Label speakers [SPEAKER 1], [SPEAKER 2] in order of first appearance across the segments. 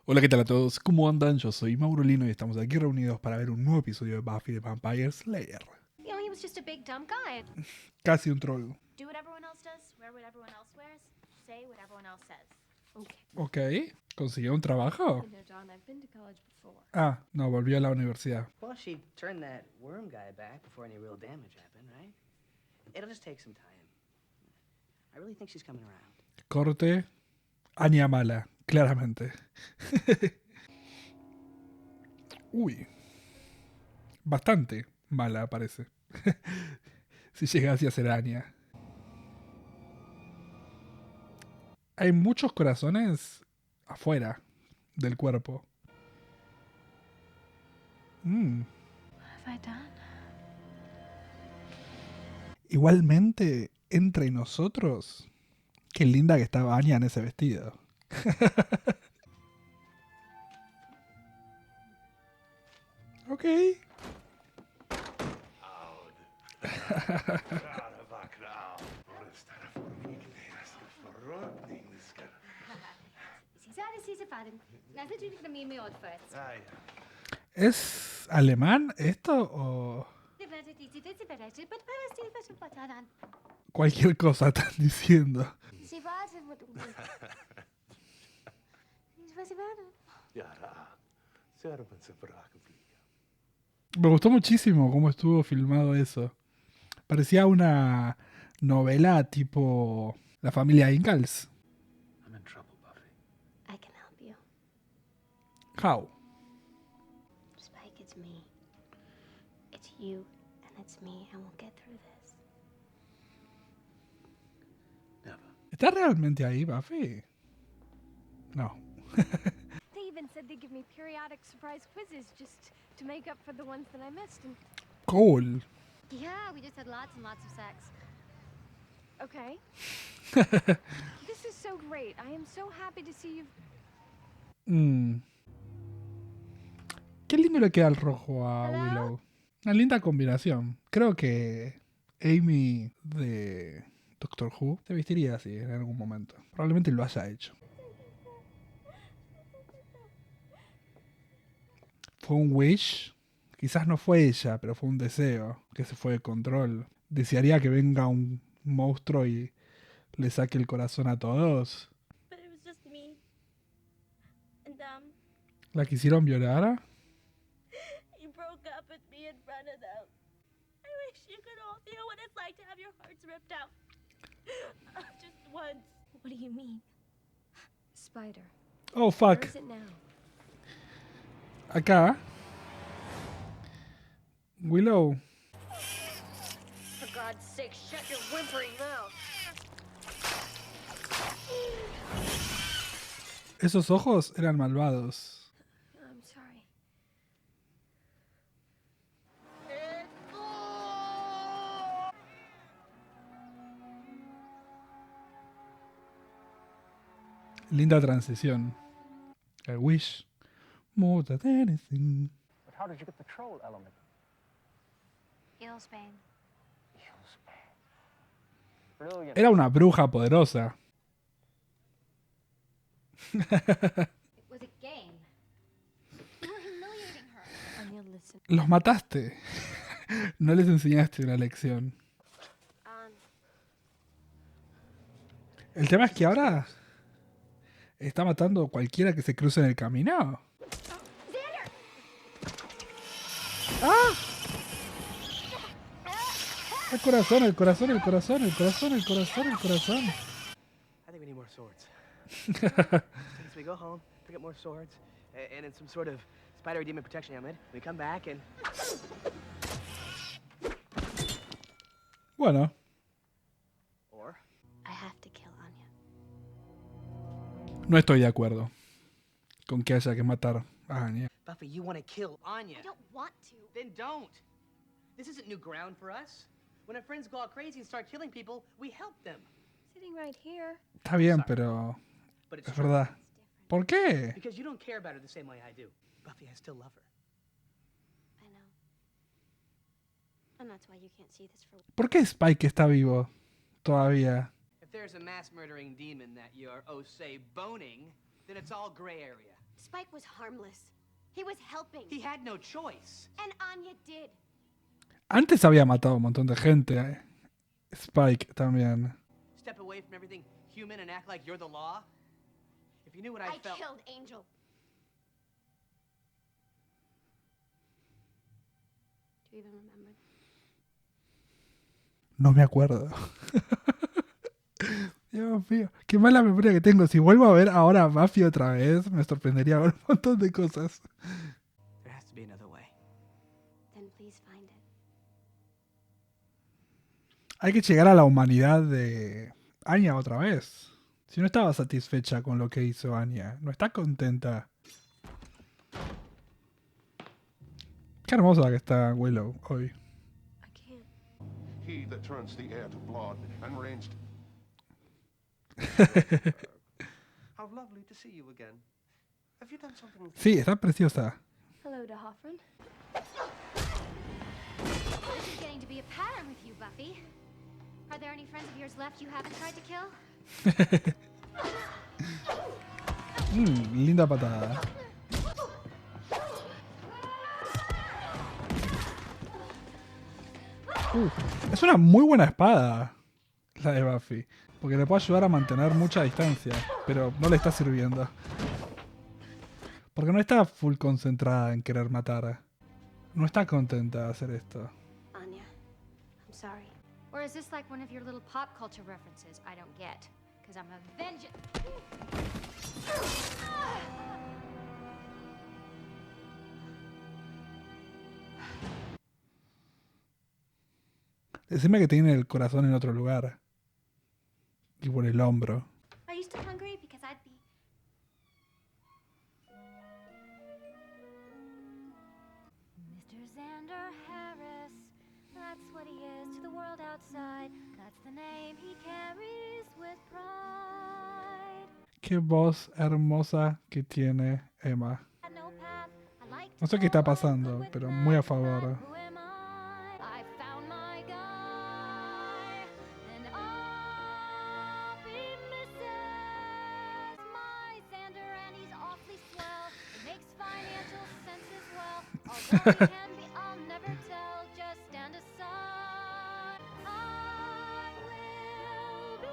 [SPEAKER 1] Hola, ¿qué tal a todos? ¿Cómo andan? Yo soy Maurolino y estamos aquí reunidos para ver un nuevo episodio de Buffy the Vampire Slayer.
[SPEAKER 2] He was just a big dumb guy.
[SPEAKER 1] Casi un troll.
[SPEAKER 2] Do what everyone else does, wear what everyone else wears, say what everyone else says. Okay.
[SPEAKER 1] Ok. ¿Consiguió un trabajo?
[SPEAKER 2] You know, John, I've been to college before.
[SPEAKER 1] Ah, no, volvió a la universidad.
[SPEAKER 3] Well, she turned that worm guy back before any real damage happened, right? It'll just take some time. I really think she's coming around.
[SPEAKER 1] Corte. Anya mala, claramente. Uy. Bastante mala, parece. Si llegase a ser Anya. Hay muchos corazones afuera del cuerpo.
[SPEAKER 2] What have I done?
[SPEAKER 1] Igualmente, entre nosotros, qué linda que estaba Anya en ese vestido. Ok. ¿Es alemán esto o cualquier cosa están diciendo? Me gustó muchísimo cómo estuvo filmado eso. Parecía una novela tipo La familia Ingalls.
[SPEAKER 3] I'm in trouble, Buffy.
[SPEAKER 2] I can help you.
[SPEAKER 1] How?
[SPEAKER 2] Spike, it's me. It's you, and it's me, and we'll get through this.
[SPEAKER 3] Never.
[SPEAKER 1] ¿Está realmente ahí, Buffy? No.
[SPEAKER 4] They even said they'd give me periodic surprise quizzes just to make up for the ones that I missed. And
[SPEAKER 1] Cool.
[SPEAKER 2] Yeah, we just had lots and lots of sex.
[SPEAKER 4] okay. This is so great. I am so happy to see you.
[SPEAKER 1] Qué lindo le queda el rojo a Willow. Una linda combinación. Creo que Amy de Doctor Who se vestiría así en algún momento. Probablemente lo haya hecho. Fue un wish. Quizás no fue ella, pero fue un deseo que se fue de control. Desearía que venga un monstruo y le saque el corazón a todos.
[SPEAKER 4] But it was just me. And
[SPEAKER 1] ¿La quisieron violar?
[SPEAKER 4] you broke up with me in front of them. I wish you could all feel what it's like to have your hearts ripped out. Just once. What do you mean? Spider.
[SPEAKER 1] Oh,
[SPEAKER 4] Where
[SPEAKER 1] fuck.
[SPEAKER 4] is it now?
[SPEAKER 1] Acá. Willow.
[SPEAKER 4] For God's sake, shut your whimpering mouth.
[SPEAKER 1] Esos ojos eran malvados.
[SPEAKER 4] I'm sorry.
[SPEAKER 1] Linda transición. I wish more than anything.
[SPEAKER 3] But how did you get the troll element?
[SPEAKER 2] Eelsbane.
[SPEAKER 3] Brilliant.
[SPEAKER 1] Era una bruja poderosa.
[SPEAKER 2] It was a game. You were humiliating her.
[SPEAKER 4] Anya, listen.
[SPEAKER 1] Los mataste. No les enseñaste una lección. El tema es que ahora está matando a cualquiera que se cruce en el camino. ¡Ah! El corazón, el corazón, el corazón, el corazón, el corazón, el corazón.
[SPEAKER 3] I think we need more swords. So we go home, pick up more swords, and in some sort of spider demon protection helmet, we come back and...
[SPEAKER 1] Bueno,
[SPEAKER 3] Or...
[SPEAKER 2] I have to kill Anya.
[SPEAKER 1] no estoy de acuerdo con que haya que matar a Anya.
[SPEAKER 3] Buffy, you want to kill Anya.
[SPEAKER 2] I don't want to.
[SPEAKER 3] Then don't. This isn't new ground for us. When our friends go all crazy and start killing people, we help them.
[SPEAKER 4] Sitting right here.
[SPEAKER 1] Está bien, pero
[SPEAKER 3] But it's
[SPEAKER 1] es
[SPEAKER 3] true.
[SPEAKER 1] verdad. ¿Por qué?
[SPEAKER 3] Because you don't care about her the same way I do. Buffy, I still love her.
[SPEAKER 2] I know. And that's why you can't see this for.
[SPEAKER 1] ¿Por qué Spike está vivo todavía?
[SPEAKER 3] If there's a mass murdering demon that you're, oh, say, boning, then it's all gray area.
[SPEAKER 2] Spike was harmless. He was helping.
[SPEAKER 3] He had no choice.
[SPEAKER 2] And Anya did.
[SPEAKER 1] Antes había matado a un montón de gente. Spike también.
[SPEAKER 3] Step away from everything human and act like you're the law? If you knew what I felt...
[SPEAKER 2] killed Angel. Do you even remember?
[SPEAKER 1] No me acuerdo. Dios mío, qué mala memoria que tengo. Si vuelvo a ver ahora a Buffy otra vez, me sorprendería ver un montón de cosas.
[SPEAKER 3] There has to be another way.
[SPEAKER 2] Then please find it.
[SPEAKER 1] Hay que llegar a la humanidad de Anya otra vez. Si no estaba satisfecha con lo que hizo Anya, no está contenta. Qué hermosa que está Willow hoy.
[SPEAKER 2] I can't.
[SPEAKER 5] He that turns the air to blood and rains.
[SPEAKER 3] How lovely to see you again. Have you done something...
[SPEAKER 1] Sí, está preciosa.
[SPEAKER 2] Hello to Hoffron.
[SPEAKER 6] This is getting to be a pattern with you, Buffy. Are there any friends of yours left you haven't tried to kill?
[SPEAKER 1] Linda patada. Es una muy buena espada la de Buffy, porque le puede ayudar a mantener mucha distancia, pero no le está sirviendo. Porque no está full concentrada en querer matar. No está contenta de hacer esto.
[SPEAKER 2] Anya, I'm sorry.
[SPEAKER 6] Or is this like one of your little pop culture references I don't get? Because I'm a vengeance.
[SPEAKER 1] Decime que tiene el corazón en otro lugar. Y por el hombro.
[SPEAKER 6] Are you still hungry? Because I'd be. Mr. Xander Harris. That's what he is to the world outside. That's the name he carries with pride.
[SPEAKER 1] Qué voz hermosa que tiene Emma.
[SPEAKER 6] Had no path. I like
[SPEAKER 1] No
[SPEAKER 6] to
[SPEAKER 1] sé qué está
[SPEAKER 6] go on
[SPEAKER 1] pasando,
[SPEAKER 6] with
[SPEAKER 1] pero
[SPEAKER 6] my
[SPEAKER 1] muy a
[SPEAKER 6] life.
[SPEAKER 1] favor.
[SPEAKER 6] Who am I? I found my guy, and I'll be Mrs. My Xander, and he's awfully swell. It makes financial sense as well. Although he can be, I'll never tell. Just stand aside. I will be.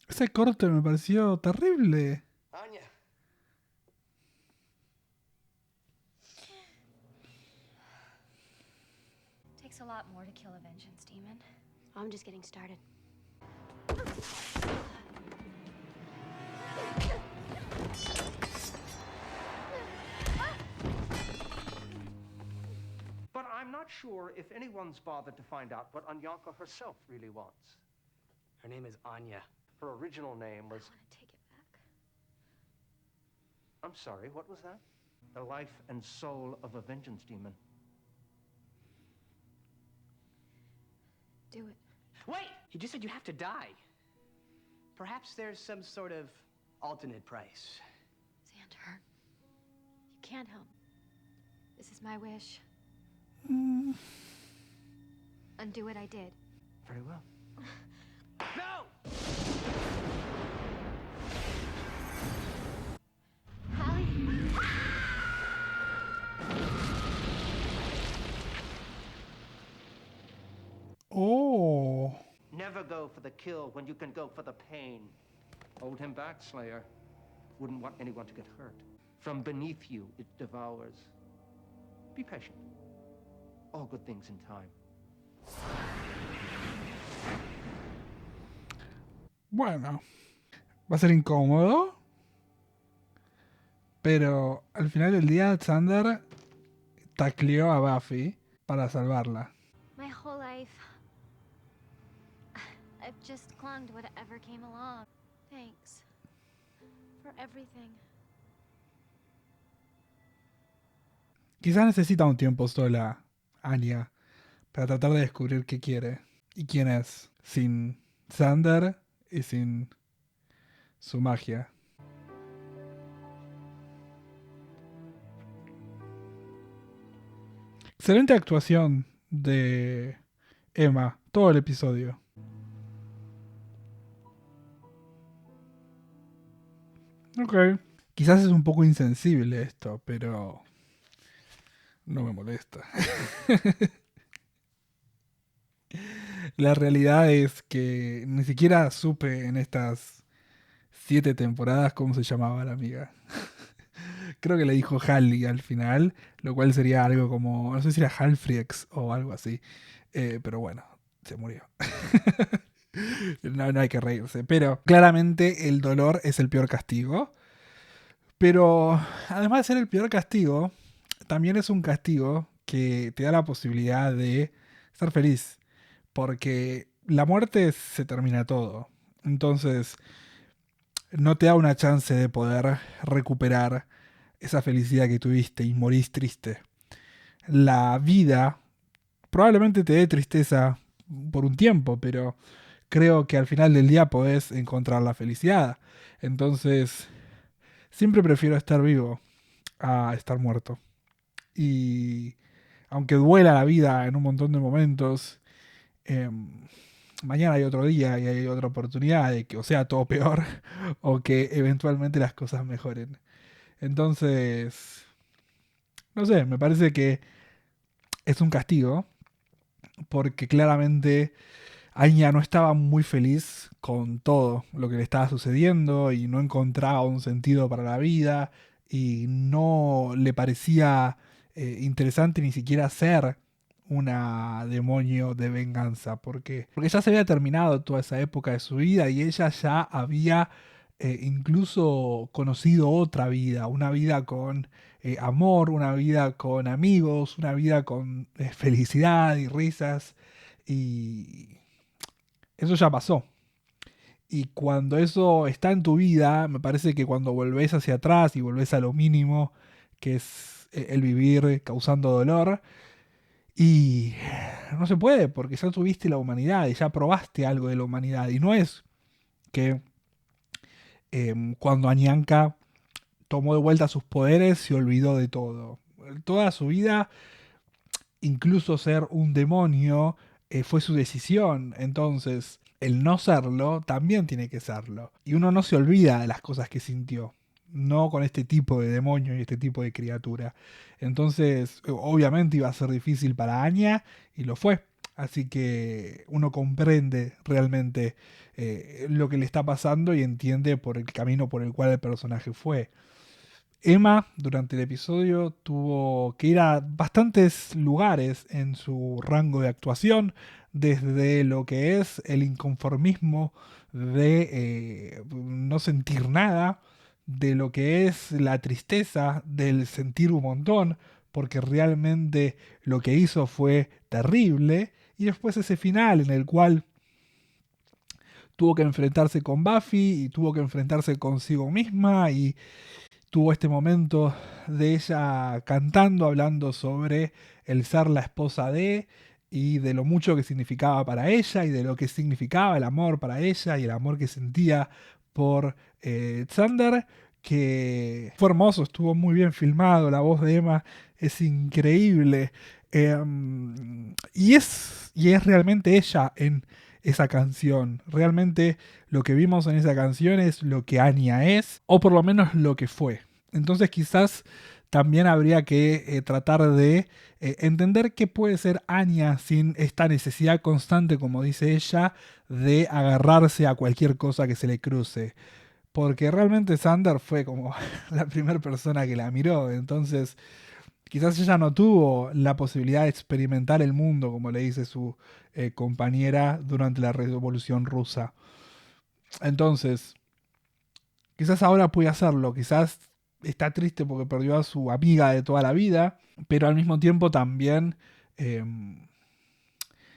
[SPEAKER 1] Ese corte me pareció terrible.
[SPEAKER 3] Anya.
[SPEAKER 6] Takes a lot more to kill a vengeance demon.
[SPEAKER 2] I'm just getting started.
[SPEAKER 7] But I'm not sure if anyone's bothered to find out what Anyanka herself really wants.
[SPEAKER 3] Her name is Anya.
[SPEAKER 7] Her original name was...
[SPEAKER 2] I want to take it back.
[SPEAKER 7] I'm sorry, what was that? The life and soul of a vengeance demon.
[SPEAKER 2] Do it.
[SPEAKER 3] Wait! You just said you have to die. Perhaps there's some sort of alternate price.
[SPEAKER 2] Xander, you can't help. This is my wish. Undo what I did.
[SPEAKER 3] Very well. No!
[SPEAKER 2] Hallie?
[SPEAKER 1] Oh.
[SPEAKER 7] Never go for the kill when you can go for the pain. Hold him back, Slayer. Wouldn't want anyone to get hurt. From beneath you, it devours. Be patient. All good things in time.
[SPEAKER 1] Bueno. Va a ser incómodo. Pero al final del día, Xander tacleó a Buffy para salvarla.
[SPEAKER 6] My whole life, I've just clung to whatever came along.
[SPEAKER 2] Thanks. For everything.
[SPEAKER 1] Quizás necesita un tiempo sola, Anya, para tratar de descubrir qué quiere y quién es, sin Xander y sin su magia. Excelente actuación de Emma, todo el episodio. Ok. Quizás es un poco insensible esto, pero no me molesta. La realidad es que ni siquiera supe en estas 7 temporadas cómo se llamaba la amiga. Creo que le dijo Hallie al final, lo cual sería algo como, no sé si era Halfriex o algo así. Pero bueno, se murió. No, no hay que reírse. Pero claramente el dolor es el peor castigo. Pero además de ser el peor castigo, también es un castigo que te da la posibilidad de ser feliz. Porque la muerte se termina todo. Entonces, no te da una chance de poder recuperar esa felicidad que tuviste y morís triste. La vida probablemente te dé tristeza por un tiempo, pero creo que al final del día podés encontrar la felicidad. Entonces, siempre prefiero estar vivo a estar muerto. Y aunque duela la vida en un montón de momentos, mañana hay otro día y hay otra oportunidad de que o sea todo peor o que eventualmente las cosas mejoren. Entonces, no sé, me parece que es un castigo porque claramente Anya no estaba muy feliz con todo lo que le estaba sucediendo y no encontraba un sentido para la vida y no le parecía interesante ni siquiera ser una demonio de venganza porque ya se había terminado toda esa época de su vida y ella ya había incluso conocido otra vida, una vida con amor, una vida con amigos, una vida con felicidad y risas y eso ya pasó. Y cuando eso está en tu vida, me parece que cuando volvés hacia atrás y volvés a lo mínimo, que es el vivir causando dolor, y no se puede, porque ya tuviste la humanidad y ya probaste algo de la humanidad. Y no es que cuando Anyanka tomó de vuelta sus poderes se olvidó de todo. Toda su vida, incluso ser un demonio, fue su decisión. Entonces, el no serlo también tiene que serlo. Y uno no se olvida de las cosas que sintió. No con este tipo de demonio y este tipo de criatura. Entonces, obviamente iba a ser difícil para Anya y lo fue. Así que uno comprende realmente lo que le está pasando y entiende por el camino por el cual el personaje fue. Emma durante el episodio tuvo que ir a bastantes lugares en su rango de actuación, desde lo que es el inconformismo de no sentir nada, de lo que es la tristeza del sentir un montón, porque realmente lo que hizo fue terrible, y después ese final en el cual tuvo que enfrentarse con Buffy y tuvo que enfrentarse consigo misma y tuvo este momento de ella cantando, hablando sobre el ser la esposa de y de lo mucho que significaba para ella y de lo que significaba el amor para ella y el amor que sentía por Xander, que fue hermoso, estuvo muy bien filmado, la voz de Emma es increíble y es realmente ella en esa canción. Realmente lo que vimos en esa canción es lo que Anya es, o por lo menos lo que fue. Entonces quizás también habría que tratar de entender qué puede ser Anya sin esta necesidad constante, como dice ella, de agarrarse a cualquier cosa que se le cruce. Porque realmente Xander fue como la primera persona que la miró, entonces quizás ella no tuvo la posibilidad de experimentar el mundo, como le dice su compañera durante la Revolución Rusa. Entonces, quizás ahora puede hacerlo, quizás está triste porque perdió a su amiga de toda la vida, pero al mismo tiempo también eh,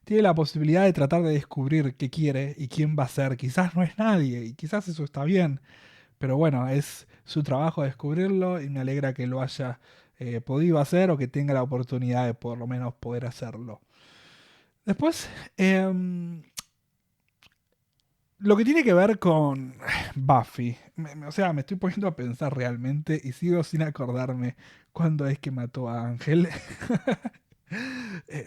[SPEAKER 1] tiene la posibilidad de tratar de descubrir qué quiere y quién va a ser. Quizás no es nadie y quizás eso está bien, pero bueno, es su trabajo descubrirlo y me alegra que lo haya podido hacer o que tenga la oportunidad de por lo menos poder hacerlo. Después, lo que tiene que ver con Buffy, o sea, me estoy poniendo a pensar realmente y sigo sin acordarme cuándo es que mató a Ángel.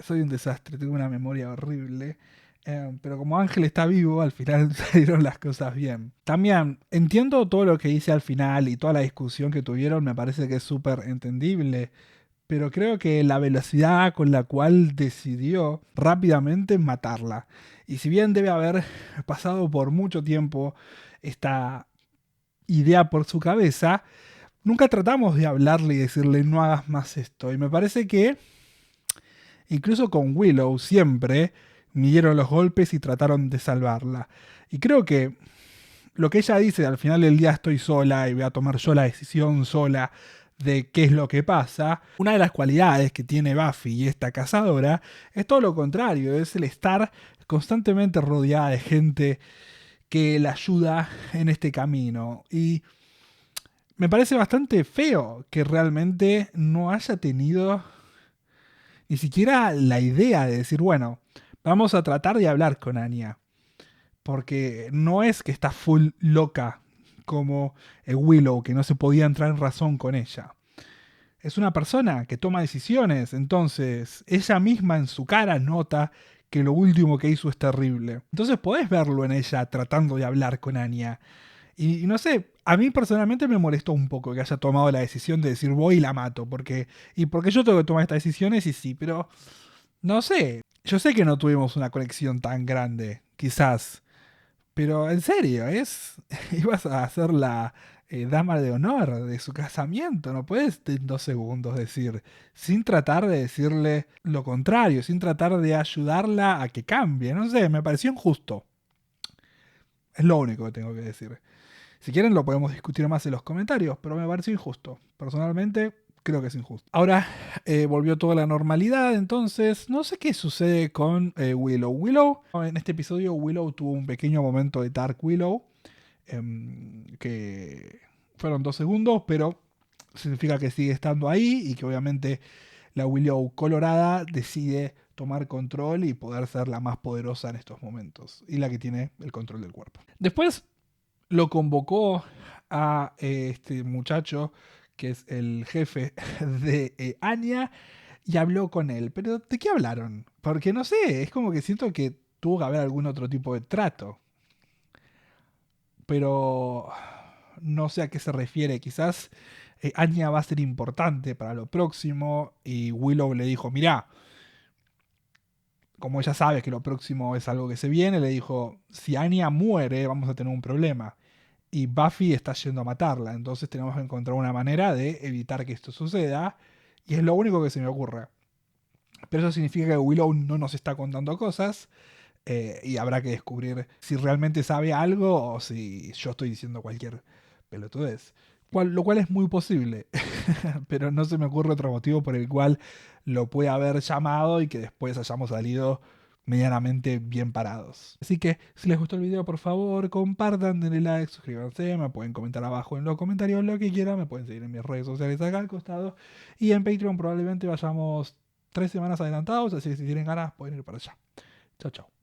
[SPEAKER 1] Soy un desastre, tengo una memoria horrible. Pero como Ángel está vivo, al final salieron las cosas bien. También entiendo todo lo que dice al final y toda la discusión que tuvieron, me parece que es súper entendible. Pero creo que la velocidad con la cual decidió rápidamente matarla. Y si bien debe haber pasado por mucho tiempo esta idea por su cabeza, nunca tratamos de hablarle y decirle no hagas más esto. Y me parece que incluso con Willow siempre midieron los golpes y trataron de salvarla. Y creo que lo que ella dice al final del día estoy sola y voy a tomar yo la decisión sola de qué es lo que pasa. Una de las cualidades que tiene Buffy y esta cazadora es todo lo contrario, es el estar constantemente rodeada de gente que la ayuda en este camino. Y me parece bastante feo que realmente no haya tenido ni siquiera la idea de decir, bueno, vamos a tratar de hablar con Anya. Porque no es que está full loca como Willow, que no se podía entrar en razón con ella. Es una persona que toma decisiones, entonces ella misma en su cara nota que lo último que hizo es terrible. Entonces podés verlo en ella tratando de hablar con Anya. Y no sé, a mí personalmente me molestó un poco que haya tomado la decisión de decir voy y la mato. Porque yo tengo que tomar estas decisiones y sí, pero no sé. Yo sé que no tuvimos una conexión tan grande, quizás. Pero en serio, ibas a ser la dama de honor de su casamiento. No puedes en 2 segundos decir, sin tratar de decirle lo contrario, sin tratar de ayudarla a que cambie. No sé, me pareció injusto. Es lo único que tengo que decir. Si quieren lo podemos discutir más en los comentarios, pero me pareció injusto. Personalmente creo que es injusto. Ahora volvió toda la normalidad, entonces no sé qué sucede con Willow. Willow, en este episodio Willow tuvo un pequeño momento de Dark Willow, que fueron 2 segundos, pero significa que sigue estando ahí y que obviamente la Willow colorada decide tomar control y poder ser la más poderosa en estos momentos y la que tiene el control del cuerpo. Después lo convocó a este muchacho que es el jefe de Anya y habló con él. Pero ¿de qué hablaron? Porque no sé, es como que siento que tuvo que haber algún otro tipo de trato. Pero no sé a qué se refiere. Quizás Anya va a ser importante para lo próximo y Willow le dijo, mirá, como ella sabe que lo próximo es algo que se viene, le dijo, si Anya muere vamos a tener un problema. Y Buffy está yendo a matarla, entonces tenemos que encontrar una manera de evitar que esto suceda. Y es lo único que se me ocurre. Pero eso significa que Willow no nos está contando cosas. Y habrá que descubrir si realmente sabe algo o si yo estoy diciendo cualquier pelotudez. Lo cual es muy posible. Pero no se me ocurre otro motivo por el cual lo puede haber llamado y que después hayamos salido medianamente bien parados. Así que si les gustó el video, por favor, compartan, denle like, suscríbanse, me pueden comentar abajo en los comentarios lo que quieran, me pueden seguir en mis redes sociales acá al costado y en Patreon probablemente vayamos 3 semanas adelantados, así que si tienen ganas pueden ir para allá. Chao, chao.